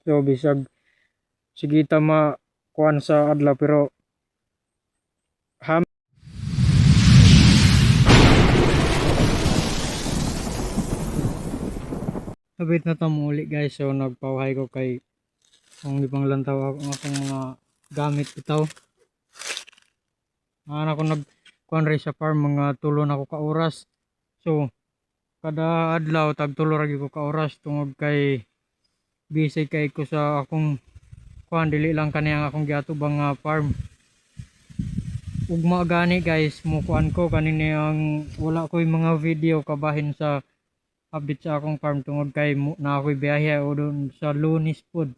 So bisag sige ta makuan sa adlaw pero ham sabit na ta muli guys. So nagpawahay ko kay kung ipang lantaw ang akong mga gamit bitaw. Ako nag kuan rin sa farm mga tulo na ko ka oras. So kada adlaw tag tulo ra gyud ko ka oras tungod kay busy kay ko sa akong kuan dili lang kaniyang akong giatubang nga farm. Ugma gani guys mo kuan ko kanini ang wala ko'y mga video kabahin sa update sa akong farm tungod kay na ako'y biyahe o doon sa Lunes pod.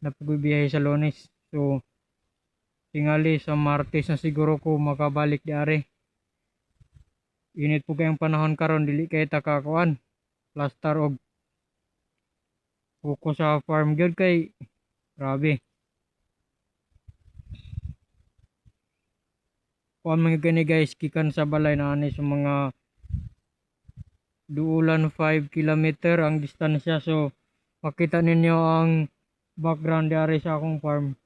Napoy biyahe sa Lunes. So tingali sa Martes na siguro ko makabalik di are. Init po kayong panahon karon dili kay takakuan plaster og kuko sa farm gyud kay grabe. Kuan mga gani guys gikan sa balay na ani sa mga duulan 5 kilometer ang distansya. So makita ninyo ang background dari sa akong farm.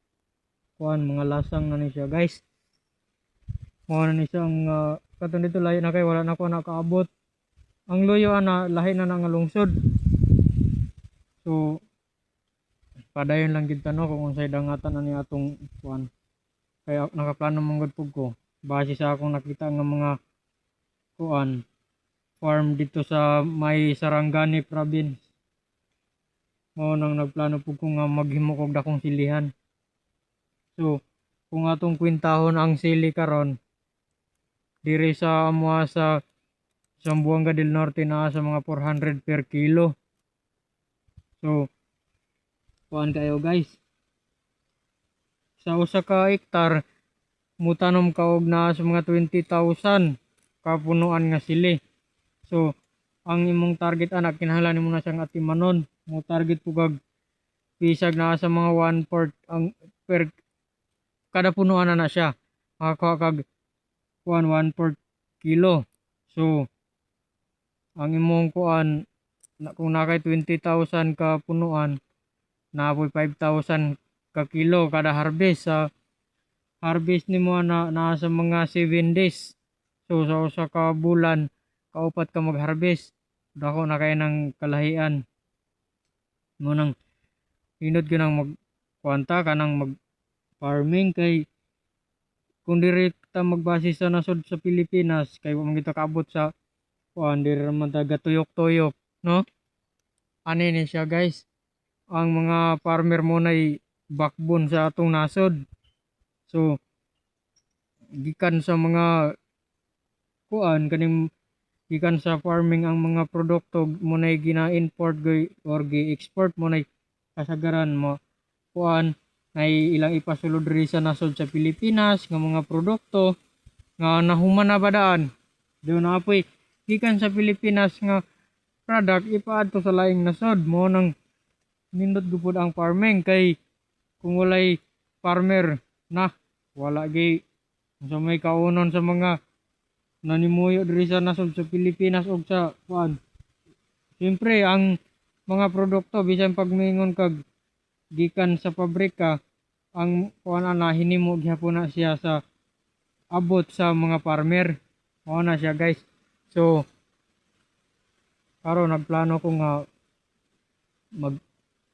Kuan mga lasang na ni siya guys. Mo na ni siyang katon dito layo na kay wala na ko nakaabot. Ang luyo ana lahi na nga lungsod. So padayon lang gid tanong kung unsay dangatan ani atong kuan. Kaya nakaplano mong gud ko base sa akong nakita nga mga kuan farm dito sa may Sarangani province. Mao nang nagplano pug ko nga maghimo kog dakong silihan. So kung atong kwintahon ang sili karon diri sa amoa sa Zamboanga del Norte na sa mga 400 per kilo. So kuan kayo guys. Sa usa ka hektar mutanom ka og na sa mga 20,000 kapunuan nga sili. So ang imong target anak kinahanglan nimo na siyang atimanon. Mo target po kag bisag na sa mga 1/4 ang per kada punuan na siya. Makakuha kag 1/4 kilo. So ang imong kuan kung nakay 20,000 ka punuan napoy 5,000 ka kilo kada harvest. Sa harvest nimo na nasa mga 7 days. So sa usa ka bulan kaupat ka mag-harvest. Dako na kay nang kalahian. Mo nang hinod gyud nang magkuanta kanang mag farming kay kung diri ta magbase sa nasod sa Pilipinas kay wa man kita kaabot sa kuan diri man ta gatuyok-tuyok, no? Ani ni siya guys. Ang mga farmer mo nay backbone sa atong nasod. So gikan sa mga kuan kaning gikan sa farming ang mga produkto mo nay gina-import or gi-export mo nay kasagaran mo kuan nay ilang ipasulod diri sa nasod sa Pilipinas nga mga produkto nga nahuman na badaan. Diyo na apoy gikan sa Pilipinas nga product ipaadto sa laing nasod. Mo nang nindot gupod ang farming kay kung walay farmer na wala gay sa may kaunon sa mga nanimuyo diri sa nasod sa Pilipinas og sa kuan. Siyempre ang mga produkto bisan pagmingon kag gikan sa pabrika ang kuan ana hinimo gyapon na siya sa abot sa mga farmer. Mao na siya guys. So karon nagplano ko nga mag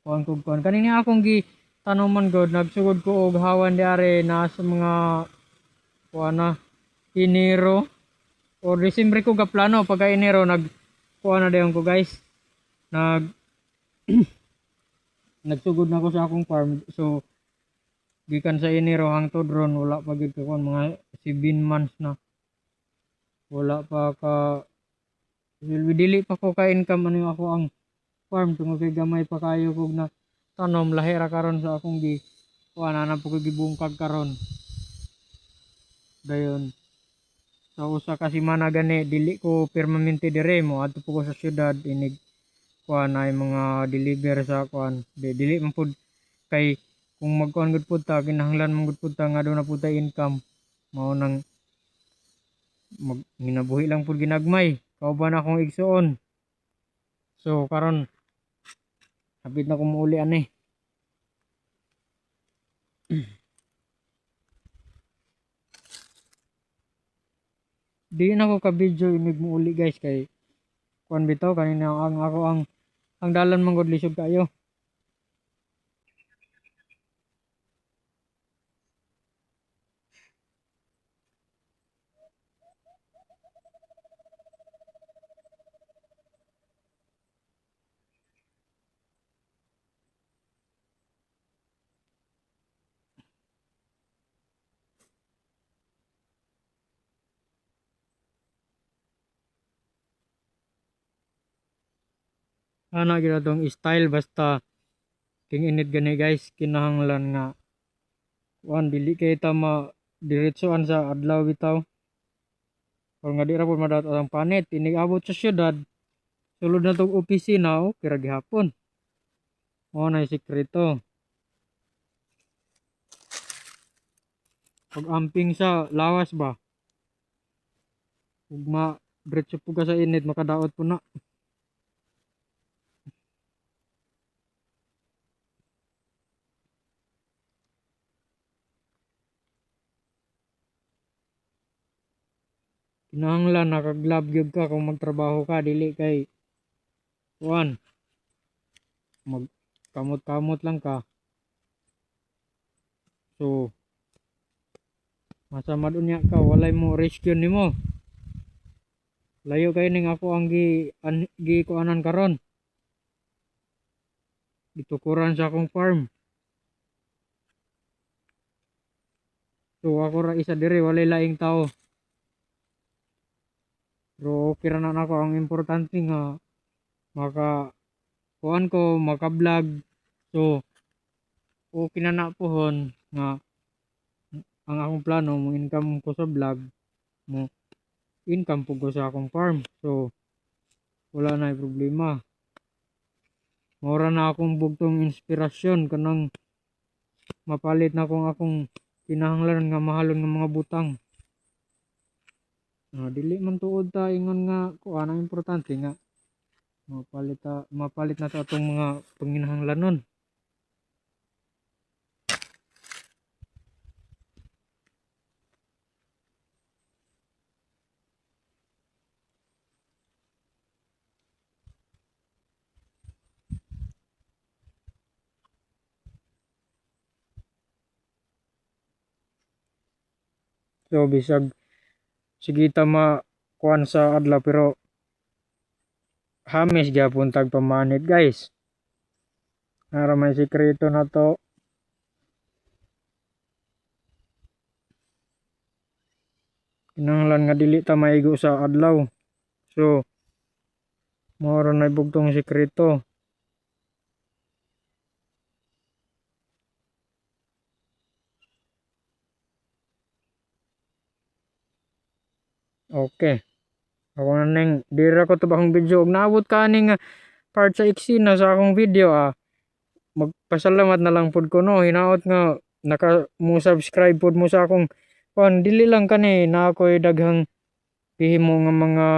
kuan kog kuan kanini akong gi tanoman god nagsugod ko og hawan diare na sa mga kuan na Enero o Disyembre ko ga plano pagka Enero nag kuan na dayon ko guys. Nagsugod na ko sa akong farm. So gikan sa Enero hangtod ron wala pa gid ko mga 7 months na. Wala pa ka dili pa ko ka income ano ako ang farm tungod kay gamay pa kayo kog na tanom lahi ra karon sa akong gi kuan ana po ko gibungkag karon. Dayon sa usa ka semana gani dili ko permanente dire mo adto po ko sa syudad inig kuan ay mga deliver sa kuan dili man pud kay kung magkuan gud pud ta kinahanglan man gud pud ta nga do na pud ta income. Mao nang ginabuhi lang pud ginagmay kauban akong igsuon. So karon hapit na ko muuli ani Di na ako ka video inig mo uli guys kay kuan bitaw kanina ang ako ang dalan man gud lisod kayo. Ana gyud tong style basta king init gani guys kinahanglan nga kuan dili kay ta ma diretsoan sa adlaw bitaw. Or nga di ra pud madaot ang panit inig abot sa syudad sulod na tong opisina o kira gihapon. Mao nay sikreto. Pag amping sa lawas ba ug ma diretso po ka sa init makadaot po na. Kinahanglan naka-glove gyud ka kung magtrabaho ka dili kay kuan mag kamot-kamot lang ka. So masamad unya ka walay mo rescue nimo. Layo kay ning ako ang gi kuanan karon. Gitukuran sa akong farm. So ako ra isa diri walay laing tao. Pero okay ra na ako ang importante nga maka kuan ko maka-vlog. So okay na na pohon nga ang akong plano mo income ko sa vlog mo income po ko sa akong farm. So wala na problema. Mura na akong bugtong inspirasyon kanang mapalit na akong kinahanglan nga mahalon nga mga butang. Dili man tuod ta ingon nga kuan ang importante nga mapalit na ta atong mga panginahanglanon. So bisag sige ta ma kuan sa adlaw pero hamis gyapon tag pamanit guys. Para may sikreto na to. Kinahanglan nga dili ta maigo sa adlaw. So mao ra nay bugtong sikreto. Okay. Ako na ning dira ko tubahong video ug naabot ka ning part sa eksena sa akong video magpasalamat na lang pud ko no hinaot nga naka mo subscribe pud mo sa akong kuan dili lang kani na ako'y daghang himo nga mga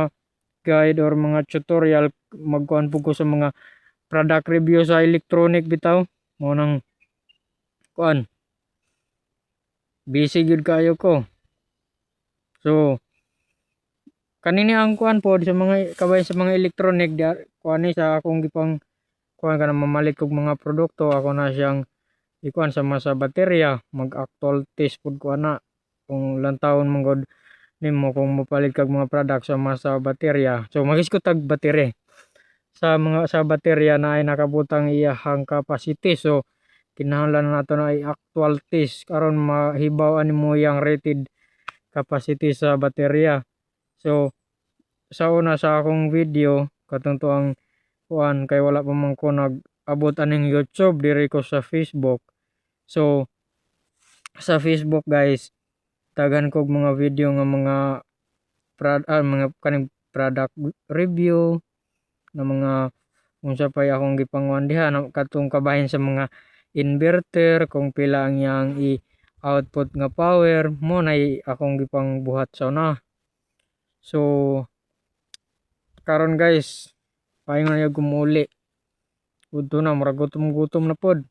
guide or mga tutorial magkuan pud ko sa mga product review sa electronic bitaw mo nang kuan busy gyud kayo ko. So kanini ang kuan pod sa mga kabay sa mga electronic kuan ni sa akong gipang kuan kana mamalit kog mga produkto ako na siyang ikuan sama sa baterya mag actual test pud ko ana kung lantawon man gud nimo kung mopalit kag mga product sama sa baterya. So mag-isgot tag battery sa baterya na ay nakabutang iyahang capacity. So kinahanglan nato na ay actual test karon mahibaw ani mo yang rated capacity sa baterya. So sa una sa akong video katong tuang kuan kay wala pa man ko nag-abot aning YouTube diri ko sa Facebook. So sa Facebook guys tagan kog mga video nga mga kaning product review na mga unsa pay akong gipanguan diha katong kabahin sa mga inverter kung pila ang iyang i-output nga power mo nay akong gipang buhat sa una. So karon guys paingon na gumuli udto na murag gutom na pod.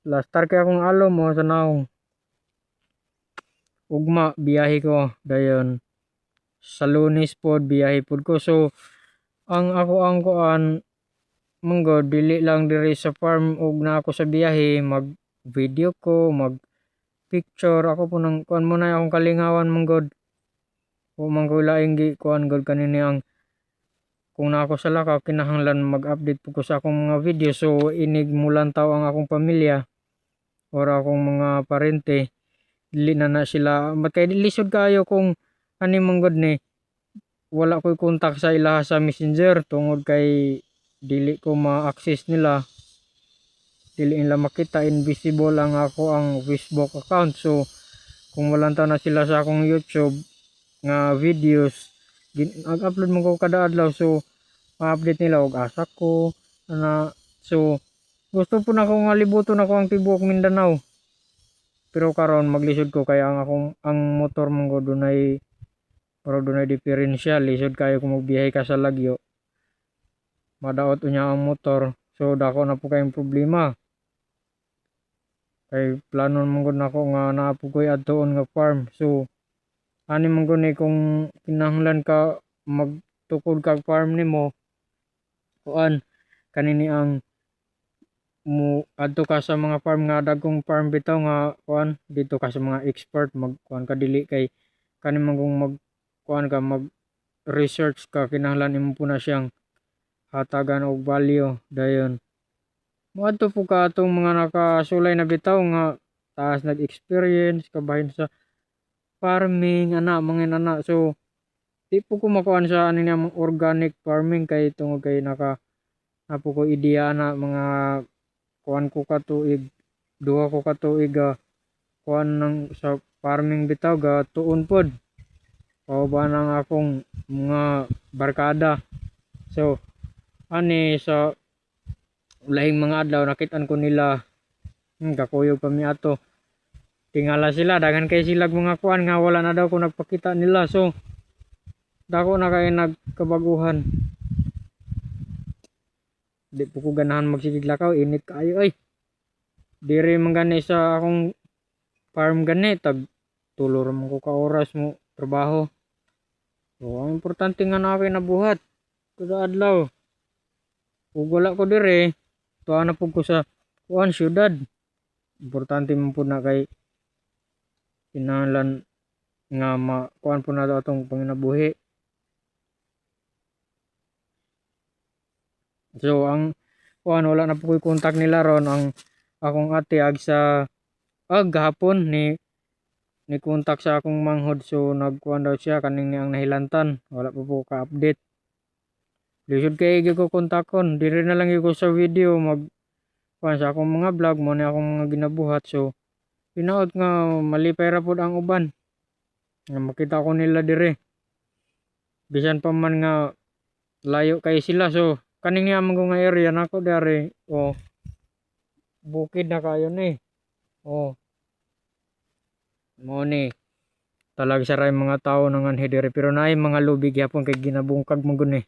lastar kay akong alom mo sa naong ugma biyahe ko dayon sa Lunes pod biyahe pod ko. So ang ako ang kuan manggod dili lang diri sa farm ug na ako sa biyahe mag video ko mag picture ako po nang kuan mo na akong kalingawan manggod o mangko laing gi kuan gud kanini ang kung na ako sa lakaw kinahanglan mag-update po ko sa akong mga video. So inig mulantaw ang akong pamilya or akong mga parente dili na na sila kay lisod kayo kung ani manggod ni wala ko'y kontak sa ila sa messenger tungod kay dili ko ma-access nila, dili nila makita, invisible ang ako ang Facebook account. So kung walantaw na sila sa akong YouTube nga videos nag-upload mo ko kada adlaw, so ma-update nila og asa ko na. So gusto po na ko nga libuton ako ang tibuok Mindanao, pero karon maglisod ko kaya ang motor mong dunay pero dunay diferensyal. Lisod kayo kung magbiyahe ka sa lagyo madaot unya ang motor, so dako na po kayong problema kay plano mong gud nako nga naapugoy adtoon nga farm. So ani mong gud ni kung kinahanglan ka magtukod kag farm nimo kuan kanini ang mo adto ka sa mga farm nga dagkong farm bitaw nga kuan dito ka sa mga expert magkuan ka dili kay kanin kung mag kuan ka mag research ka kinahanglan imo po na siyang hatagan og value dayon moadto po ka atong mga nakasulay na bitaw nga taas nag-experience kabahin sa farming ana mga ana. So di po ko makuan sa ani nga organic farming kay tungod kay napo ko ideya na mga kuan ko ka tuig duha ko ka tuig kuan ng sa farming bitaw ga tuon pod ba nang akong mga barkada. So ani sa lahing mga adlaw nakit-an ko nila kakuyog pa mi ato tingala sila daghan kay sila mga kuan nga wala na daw ko nagpakita nila. So dako na kay nagkabaguhan di po ko ganahan magsidlakaw init kaayo ay diri man gani sa akong farm gani tag tulor man ko ka oras mo trabaho. So ang importante nga na kay nabuhat kada adlaw ug wala ko dire tuwa na pud ko sa kuan syudad. Importante man pud na kay kinahanglan nga kuan po na atong panginabuhi. So ang kuan wala na po ko'y kontak nila ron ang akong ate ag sa gahapon ni kontak sa akong manghod. So nagkuan daw siya kaning ang nahilantan wala pa po ka update. Lisod kay gyud ko kontakon diri na lang gyud ko sa video mag kuan sa akong mga vlog mo ni akong mga ginabuhat. So pinaot nga malipay ra pud ang uban nga makita ko nila dire bisan pa man nga layo kay sila. So kaning nga mga area nako dari bukid na kayo ni mo ni talag saray mga tao nangan dire pero naay mga lubig yapon kay ginabungkag mo gud ni.